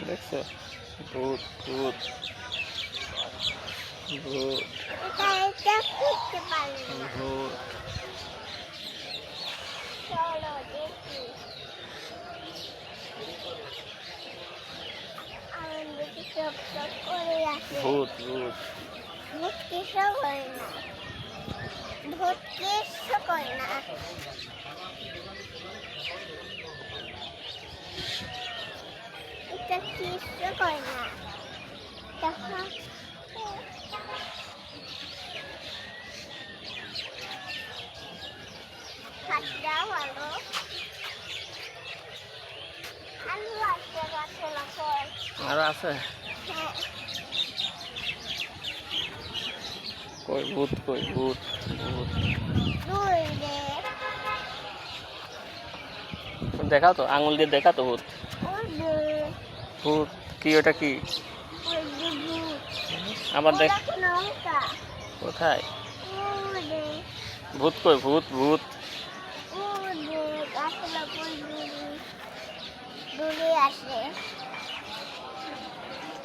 দেখছো? ভূত ভূত ভূত এটা করতে পারি না। ভূত। চলো দেখি। আমি দেখি চোখ চোখ করে আসে। ভূত ভূত ভূত কিছু করে না। ভূত কিছু করে না। এটা কিছু করে না। দেখো হাতটা ভালো। আলু আসতে গাছে লাফায়। আর আছে? হ্যাঁ, কই ভূত, কই ভূত ভূত। দুই রে। দেখাও তো, আঙুল দিয়ে দেখা তো ভূত। ওই যে, ভূত কি ওটা কি? ওই যে ভূত। আবার দেখ। ওরা কি নৌকা? কোথায়? ওই যে, ভূত কই ভূত ভূত। ওই যে গাছে লাফায় দূরে দূরে আসে।